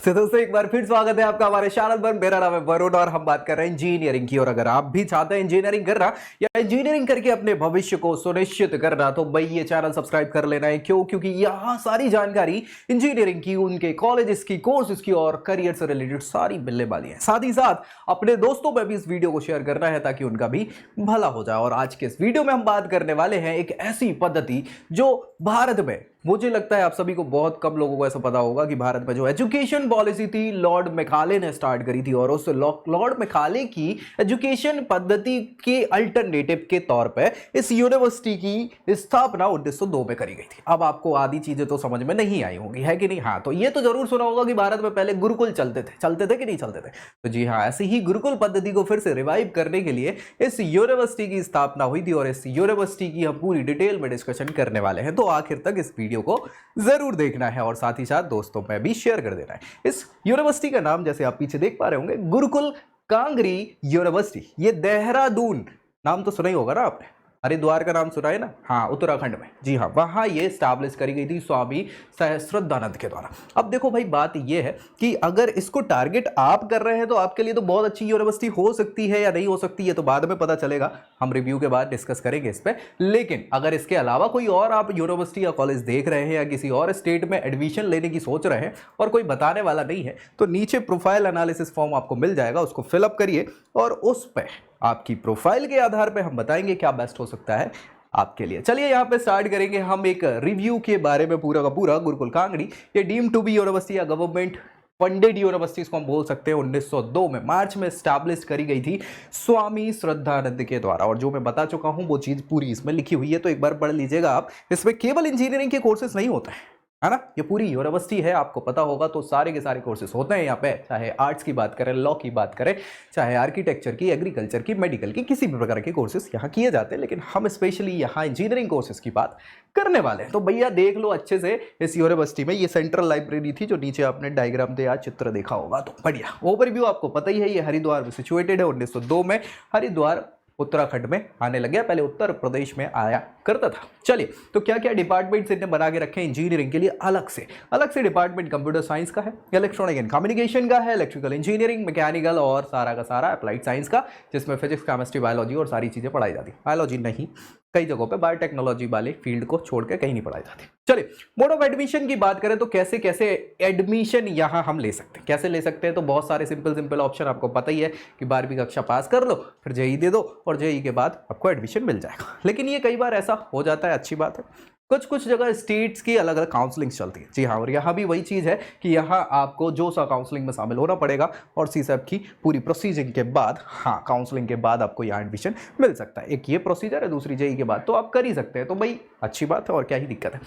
तो दोस्तों एक बार फिर स्वागत है आपका हमारे चैनल पर। मेरा नाम है वरुण और हम बात कर रहे हैं इंजीनियरिंग की। और अगर आप भी चाहते हैं इंजीनियरिंग करना या इंजीनियरिंग करके अपने भविष्य को सुनिश्चित करना तो भाई ये चैनल सब्सक्राइब कर लेना है। क्यों? क्योंकि यहाँ सारी जानकारी इंजीनियरिंग की, उनके कॉलेजेस की, कोर्सेज की और करियर से रिलेटेड सारी मिलने वाली है। साथ ही साथ अपने दोस्तों में भी इस वीडियो को शेयर करना है ताकि उनका भी भला हो जाए। और आज के इस वीडियो में हम बात करने वाले हैं एक ऐसी पद्धति जो भारत में, मुझे लगता है आप सभी को, बहुत कम लोगों को ऐसा पता होगा कि भारत में जो एजुकेशन पॉलिसी थी लॉर्ड मैकाले ने स्टार्ट करी थी। और उस लॉर्ड मैकाले की एजुकेशन पद्धति के अल्टरनेटिव के तौर पे इस यूनिवर्सिटी की स्थापना 1902 में करी गई थी। अब आपको आधी चीजें तो समझ में नहीं आई होंगी, है कि नहीं? हाँ, तो ये तो जरूर सुना होगा कि भारत में पहले गुरुकुल चलते थे कि नहीं चलते थे? तो जी हाँ, ऐसी ही गुरुकुल पद्धति को फिर से रिवाइव करने के लिए इस यूनिवर्सिटी की स्थापना हुई थी। और इस यूनिवर्सिटी की हम पूरी डिटेल में डिस्कशन करने वाले हैं, तो आखिर तक इस वीडियो को जरूर देखना है और साथ ही साथ दोस्तों में भी शेयर कर देना है। इस यूनिवर्सिटी का नाम, जैसे आप पीछे देख पा रहे होंगे, गुरुकुल कांगरी यूनिवर्सिटी। ये देहरादून नाम तो सुना ही होगा ना आपने, हरिद्वार का नाम सुना है ना? हाँ, उत्तराखंड में। जी हाँ, वहां ये स्टैब्लिश करी गई थी स्वामी सहस्रदानंद के द्वारा। अब देखो भाई, बात ये है कि अगर इसको टारगेट आप कर रहे हैं तो आपके लिए तो बहुत अच्छी यूनिवर्सिटी हो सकती है या नहीं हो सकती है तो बाद में पता चलेगा, हम रिव्यू के बाद डिस्कस करेंगे इस पे। लेकिन अगर इसके अलावा कोई और आप यूनिवर्सिटी या कॉलेज देख रहे हैं या किसी और स्टेट में एडमिशन लेने की सोच रहे हैं और कोई बताने वाला नहीं है, तो नीचे प्रोफाइल एनालिसिस फॉर्म आपको मिल जाएगा, उसको फिलअप करिए और उस पर आपकी प्रोफाइल के आधार पे हम बताएंगे क्या बेस्ट हो सकता है आपके लिए। चलिए यहाँ पे स्टार्ट करेंगे हम एक रिव्यू के बारे में पूरा का पूरा। गुरुकुल कांगड़ी ये डीम्ड टू बी यूनिवर्सिटी या गवर्नमेंट फंडेड यूनिवर्सिटी इसको हम बोल सकते हैं, 1902 में मार्च में स्टैब्लिश करी गई थी स्वामी श्रद्धानंद के द्वारा। और जो मैं बता चुका हूं वो चीज पूरी इसमें लिखी हुई है, तो एक बार पढ़ लीजिएगा आप। इसमें केवल इंजीनियरिंग के कोर्सेज नहीं होते हैं, है ना? ये पूरी यूनिवर्सिटी है, आपको पता होगा, तो सारे के सारे कोर्सेज होते हैं यहाँ पे। चाहे आर्ट्स की बात करें, लॉ की बात करें, चाहे आर्किटेक्चर की, एग्रीकल्चर की, मेडिकल की, किसी भी प्रकार के कोर्सेज यहाँ किए जाते हैं। लेकिन हम स्पेशली यहाँ इंजीनियरिंग कोर्सेज की बात करने वाले हैं। तो भैया देख लो अच्छे से, इस यूनिवर्सिटी में ये सेंट्रल लाइब्रेरी थी, जो नीचे आपने डायग्राम या चित्र देखा होगा। तो बढ़िया ओवरव्यू आपको पता ही है, ये हरिद्वार में सिचुएटेड है। 1902 में हरिद्वार उत्तराखंड में आने लग गया, पहले उत्तर प्रदेश में आया करता था। चलिए, तो क्या क्या डिपार्टमेंट्स इन्हें बना के रखे हैं इंजीनियरिंग के लिए अलग से डिपार्टमेंट कंप्यूटर साइंस का है, इलेक्ट्रॉनिक एंड कम्युनिकेशन का है, इलेक्ट्रिकल इंजीनियरिंग, मैकेनिकल और सारा का सारा अप्लाइड साइंस का, जिसमें फिजिक्स, केमिस्ट्री, बायोलॉजी और सारी चीजें पढ़ाई जाती। बायोलॉजी नहीं, कई जगहों पे बायोटेक्नोलॉजी वाले फील्ड को छोड़ के कहीं नहीं पढ़ाई जाती। चलिए, मोड ऑफ एडमिशन की बात करें तो कैसे कैसे एडमिशन यहां हम ले सकते हैं, कैसे ले सकते हैं? तो बहुत सारे सिंपल ऑप्शन आपको पता ही है कि 12वीं कक्षा पास कर लो, फिर जेई दे दो और जेई के बाद आपको एडमिशन मिल जाएगा। लेकिन ये कई बार ऐसा हो जाता है, अच्छी बात है, कुछ जगह स्टेट्स की अलग अलग काउंसलिंग चलती है। जी हाँ, और यहाँ भी वही चीज़ है कि यहाँ आपको जो सा काउंसलिंग में शामिल होना पड़ेगा और सीसैप की पूरी प्रोसीजर के बाद, हाँ, काउंसलिंग के बाद आपको यहाँ एडमिशन मिल सकता है। एक ये प्रोसीजर है, दूसरी जेई के बाद तो आप कर ही सकते हैं। तो भाई अच्छी बात है, और क्या ही दिक्कत है।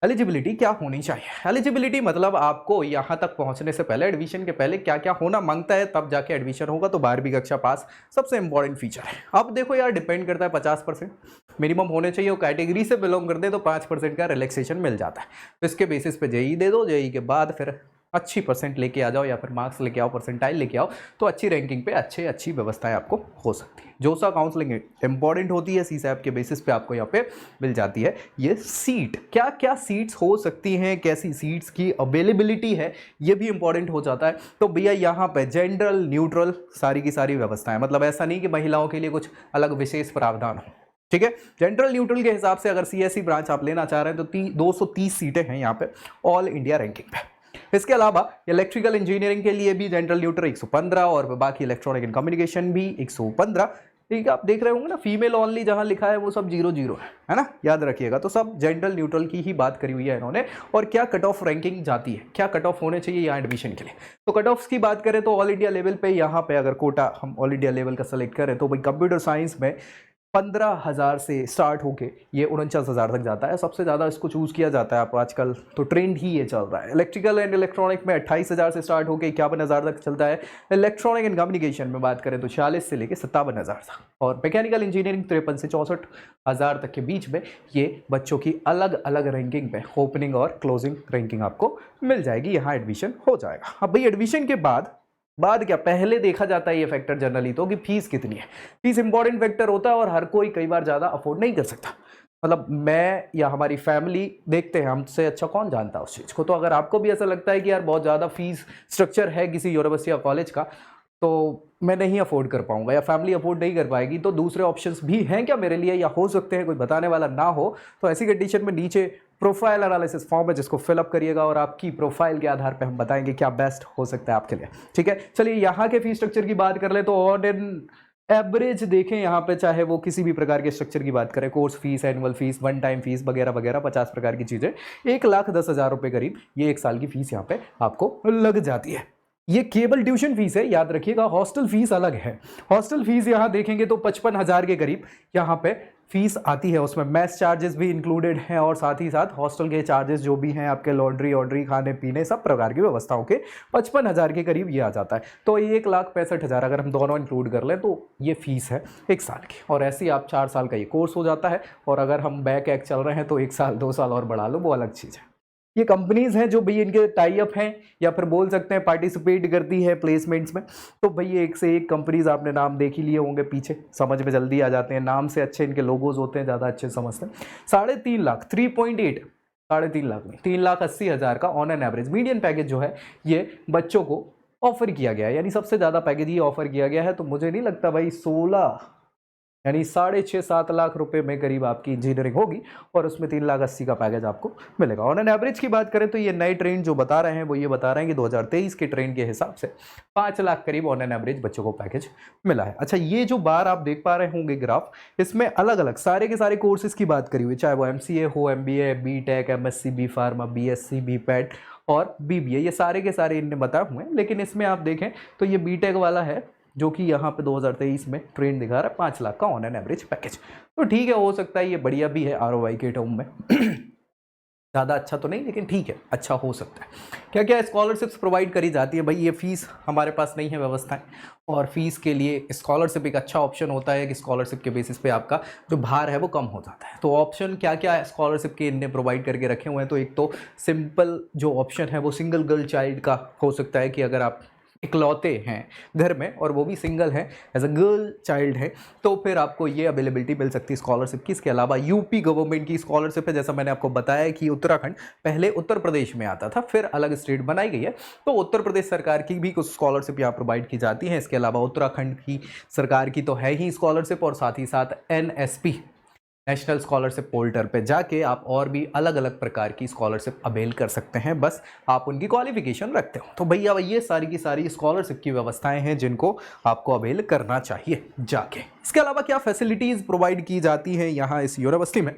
एलिजिबिलिटी क्या होनी चाहिए? एलिजिबिलिटी मतलब आपको यहाँ तक पहुँचने से पहले, एडमिशन के पहले क्या क्या होना मांगता है, तब जाके एडमिशन होगा। तो 12वीं कक्षा पास सबसे इंपॉर्टेंट फीचर है। अब देखो यार, डिपेंड करता है, 50% मिनिमम होने चाहिए। वो कैटेगरी से बिलोंग कर दे तो 5% का रिलैक्सेशन मिल जाता है। तो इसके बेसिस पे जेई दे दो, जेई के बाद फिर अच्छी परसेंट लेके आ जाओ या फिर मार्क्स लेके आओ, परसेंटाइल लेके आओ, तो अच्छी रैंकिंग पे अच्छी व्यवस्थाएं आपको हो सकती है। जो सा काउंसलिंग इंपॉर्टेंट होती है, सीसैप के बेसिस पे आपको यहाँ पे मिल जाती है ये सीट। क्या क्या सीट्स हो सकती हैं, कैसी सीट्स की अवेलेबिलिटी है, ये भी इंपॉर्टेंट हो जाता है। तो भैया यहाँ पे जनरल, न्यूट्रल, सारी की सारी व्यवस्थाएं, मतलब ऐसा नहीं कि महिलाओं के लिए कुछ अलग विशेष प्रावधान हो, ठीक है? जनरल न्यूट्रल के हिसाब से अगर सीएससी ब्रांच आप लेना चाह रहे हैं तो 230 सीटें हैं यहाँ पे ऑल इंडिया रैंकिंग पे। इसके अलावा इलेक्ट्रिकल इंजीनियरिंग के लिए भी जनरल न्यूट्रल 115 और बाकी इलेक्ट्रॉनिक एंड कम्युनिकेशन भी 115। ठीक है, आप देख रहे होंगे ना, फीमेल ओनली जहां लिखा है वो सब 0-0 है ना? याद रखिएगा। तो सब जनरल न्यूट्रल की ही बात करी हुई है इन्होंने। और क्या कट ऑफ रैंकिंग जाती है, क्या कट ऑफ होने चाहिए यहाँ एडमिशन के लिए? तो कट ऑफ की बात करें तो ऑल इंडिया लेवल पे, यहाँ पे अगर कोटा हम ऑल इंडिया लेवल का सेलेक्ट करें तो भाई कंप्यूटर साइंस में 15,000 से स्टार्ट होके ये 49,000 तक जाता है। सबसे ज़्यादा इसको चूज़ किया जाता है आप आजकल, तो ट्रेंड ही ये चल रहा है। इलेक्ट्रिकल एंड इलेक्ट्रॉनिक में 28,000 से स्टार्ट होकर 51,000 तक चलता है। इलेक्ट्रॉनिक एंड कम्युनिकेशन में बात करें तो 46 से लेकर 57,000 तक। और मैकेनिकल इंजीनियरिंग 53 से 64,000 तक के बीच में ये बच्चों की अलग अलग रैंकिंग पे ओपनिंग और क्लोजिंग रैंकिंग आपको मिल जाएगी, यहाँ एडमिशन हो जाएगा। अब भाई एडमिशन के बाद क्या पहले देखा जाता है ये फैक्टर जनरली तो कि फीस कितनी है। फीस इंपॉर्टेंट फैक्टर होता है और हर कोई कई बार ज़्यादा अफोर्ड नहीं कर सकता। मतलब मैं या हमारी फैमिली देखते हैं, हमसे अच्छा कौन जानता है उस चीज़ को। तो अगर आपको भी ऐसा लगता है कि यार बहुत ज़्यादा फीस स्ट्रक्चर है किसी यूनिवर्सिटी या कॉलेज का, तो मैं नहीं अफोर्ड कर पाऊंगा या फैमिली अफोर्ड नहीं कर पाएगी, तो दूसरे ऑप्शंस भी हैं क्या मेरे लिए, या हो सकते हैं कोई बताने वाला ना हो, तो ऐसी कंडीशन में नीचे प्रोफाइल एनालिसिस फॉर्म है जिसको फिलअप करिएगा और आपकी प्रोफाइल के आधार पे हम बताएंगे क्या बेस्ट हो सकता है आपके लिए। ठीक है, चलिए यहाँ के फीस स्ट्रक्चर की बात कर ले तो ऑन एन एवरेज देखें यहाँ पे, चाहे वो किसी भी प्रकार के स्ट्रक्चर की बात करें, course fees, annual fees, one time fees वगैरह वगैरह, 50 प्रकार की चीज़ें, 1,10,000 रुपये करीब ये एक साल की फीस यहाँ पे आपको लग जाती है। ये केवल ट्यूशन फीस है, याद रखिएगा, हॉस्टल फीस अलग है। हॉस्टल फीस यहाँ देखेंगे तो 55,000 के करीब यहाँ पे फीस आती है, उसमें मैस चार्जेस भी इंक्लूडेड हैं और साथ ही साथ हॉस्टल के चार्जेस जो भी हैं, आपके लॉन्ड्री खाने पीने सब प्रकार की व्यवस्थाओं के 55,000 के करीब ये आ जाता है। तो 1,65,000 अगर हम दोनों इंक्लूड कर लें तो ये फीस है एक साल की, और ऐसे ही आप 4 साल का ये कोर्स हो जाता है। और अगर हम बैक एक चल रहे हैं तो 1 साल 2 साल और बढ़ा लो, वो अलग चीज़ है। ये कंपनीज हैं जो भाई इनके टाई अप हैं, या फिर बोल सकते हैं पार्टिसिपेट करती है प्लेसमेंट्स में। तो भाई एक से एक कंपनीज आपने नाम देख ही लिए होंगे, पीछे समझ में जल्दी आ जाते हैं, नाम से अच्छे इनके लोगोज होते हैं, ज़्यादा अच्छे समझते हैं। 3.5 लाख 3.8 3.5 लाख में 3,80,000 का on an average median package जो है ये बच्चों को ऑफर किया गया है, यानी सबसे ज़्यादा पैकेज ये ऑफर किया गया है। तो मुझे नहीं लगता भाई 16 यानी 6.5-7 लाख रुपए में करीब आपकी इंजीनियरिंग होगी और उसमें 3,80,000 का पैकेज आपको मिलेगा। ऑन एन एवरेज की बात करें तो ये नए ट्रेंड जो बता रहे हैं वो ये बता रहे हैं कि 2023 के ट्रेंड के हिसाब से 5 लाख करीब ऑन एन एवरेज बच्चों को पैकेज मिला है। अच्छा, ये जो बार आप देख पा रहे होंगे ग्राफ, इसमें अलग अलग सारे के सारे कोर्सेज की बात करी हुई, चाहे वो MCA हो, MBA, BTech, MSc, B Pharma, BSc, BPAT और BBA, ये सारे के सारे इनने बताए हुए हैं। लेकिन इसमें आप देखें तो ये BTech वाला है जो कि यहाँ पे 2023 में ट्रेंड दिखा रहा है 5 लाख का ऑन एन एवरेज पैकेज। तो ठीक है, हो सकता है ये बढ़िया भी है ROI के टर्म में ज़्यादा अच्छा तो नहीं, लेकिन ठीक है, अच्छा हो सकता है। क्या क्या स्कॉलरशिप्स प्रोवाइड करी जाती है भाई, ये फीस हमारे पास नहीं है व्यवस्थाएं, और फीस के लिए स्कॉलरशिप एक अच्छा ऑप्शन होता है कि स्कॉलरशिप के बेसिस पे आपका जो भार है वो कम हो जाता है। तो ऑप्शन क्या क्या स्कॉलरशिप के इनने प्रोवाइड करके रखे हुए हैं, तो एक तो सिंपल जो ऑप्शन है वो सिंगल गर्ल चाइल्ड का हो सकता है कि अगर आप इकलौते हैं घर में और वो भी सिंगल है, एज अ गर्ल चाइल्ड है, तो फिर आपको ये अवेलेबिलिटी मिल सकती है स्कॉलरशिप की। इसके अलावा यूपी गवर्नमेंट की स्कॉलरशिप है, जैसा मैंने आपको बताया कि उत्तराखंड पहले उत्तर प्रदेश में आता था, फिर अलग स्टेट बनाई गई है, तो उत्तर प्रदेश सरकार की भी कुछ स्कॉलरशिप यहाँ प्रोवाइड की जाती है। इसके अलावा उत्तराखंड की सरकार की तो है ही स्कॉलरशिप, और साथ ही साथ NSP नेशनल स्कॉलरशिप पोर्टल पे जाके आप और भी अलग अलग प्रकार की स्कॉलरशिप अवेल कर सकते हैं, बस आप उनकी क्वालिफिकेशन रखते हो। तो भैया ये सारी की सारी स्कॉलरशिप की व्यवस्थाएं हैं जिनको आपको अवेल करना चाहिए जाके। इसके अलावा क्या फैसिलिटीज़ प्रोवाइड की जाती हैं यहाँ इस यूनिवर्सिटी में,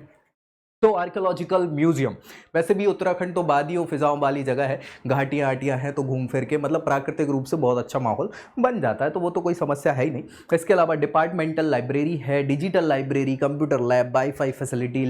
तो आर्कियोलॉजिकल म्यूजियम, वैसे भी उत्तराखंड तो वादियों फिजाओं वाली जगह है, घाटियाँ आटियाँ हैं, तो घूम फिर के मतलब प्राकृतिक रूप से बहुत अच्छा माहौल बन जाता है, तो वो तो कोई समस्या है ही नहीं। इसके अलावा डिपार्टमेंटल लाइब्रेरी है, digital library, computer lab, wifi facility,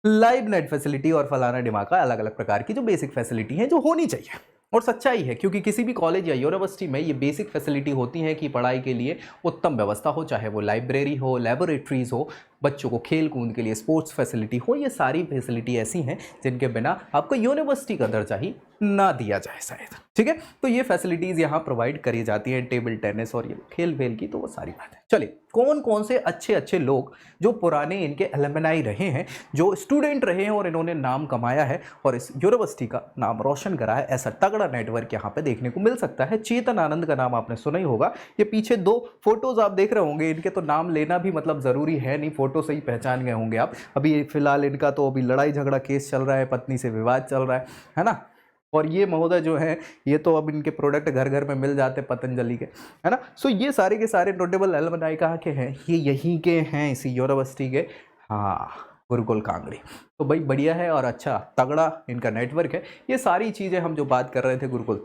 live net facility और फलाना डिमाका, अलग अलग प्रकार की जो बेसिक फैसिलिटी है जो होनी चाहिए। और सच्चाई है, क्योंकि किसी भी कॉलेज या यूनिवर्सिटी में ये बेसिक फैसिलिटी होती है कि पढ़ाई के लिए उत्तम व्यवस्था हो, चाहे वो लाइब्रेरी हो, लेबोरेटरीज हो, बच्चों को खेल कूद के लिए स्पोर्ट्स फैसिलिटी हो। ये सारी फैसिलिटी ऐसी हैं जिनके बिना आपको यूनिवर्सिटी का दर्जा ही ना दिया जाए शायद। ठीक है, तो ये फैसिलिटीज़ यहाँ प्रोवाइड करी जाती हैं, टेबल टेनिस और ये खेल वेल की, तो वो सारी बात है। चलिए, कौन कौन से अच्छे अच्छे लोग जो पुराने इनके एलुमनाई रहे हैं, जो स्टूडेंट रहे हैं और इन्होंने नाम कमाया है और इस यूनिवर्सिटी का नाम रोशन करा है, ऐसा तगड़ा नेटवर्क यहाँ पे देखने को मिल सकता है। चेतन आनंद का नाम आपने सुना ही होगा, ये पीछे 2 फोटोज आप देख रहे होंगे, इनके तो नाम लेना भी मतलब ज़रूरी है नहीं, फोटो से ही पहचान गए होंगे आप। अभी फिलहाल इनका तो अभी लड़ाई झगड़ा केस चल रहा है, पत्नी से विवाद चल रहा है ना। और ये महोदय जो है, ये तो अब इनके प्रोडक्ट घर घर में मिल जाते पतंजलि के, है ना। सो ये सारे के सारे नोटेबल एलुमनाई कहाँ के हैं, ये यहीं के हैं, इसी यूनिवर्सिटी के, हाँ, गुरुकुल कांगड़ी। तो भाई बढ़िया है और अच्छा तगड़ा इनका नेटवर्क है। ये सारी चीज़ें हम जो बात कर रहे थे गुरुकुल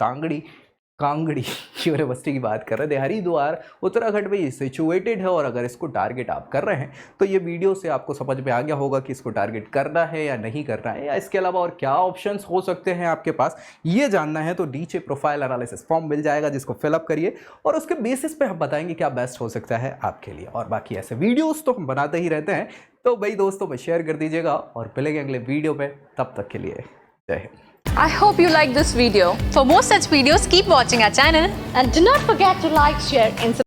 कांगड़ी यूनिवर्सिटी की बात कर रहे थे, हरिद्वार उत्तराखंड में ये सिचुएटेड है। और अगर इसको टारगेट आप कर रहे हैं तो ये वीडियो से आपको समझ में आ गया होगा कि इसको टारगेट करना है या नहीं करना है, या इसके अलावा और क्या ऑप्शंस हो सकते हैं आपके पास, ये जानना है तो नीचे प्रोफाइल एनालिसिस फॉर्म मिल जाएगा, जिसको फिलअप करिए और उसके बेसिस पे हम बताएंगे क्या बेस्ट हो सकता है आपके लिए। और बाकी ऐसे वीडियोज़ तो हम बनाते ही रहते हैं, तो भाई दोस्तों में शेयर कर दीजिएगा और मिलेंगे अगले वीडियो पे, तब तक के लिए जय Hind. I hope you like this video. For more such videos, keep watching our channel. And do not forget to like, share and subscribe.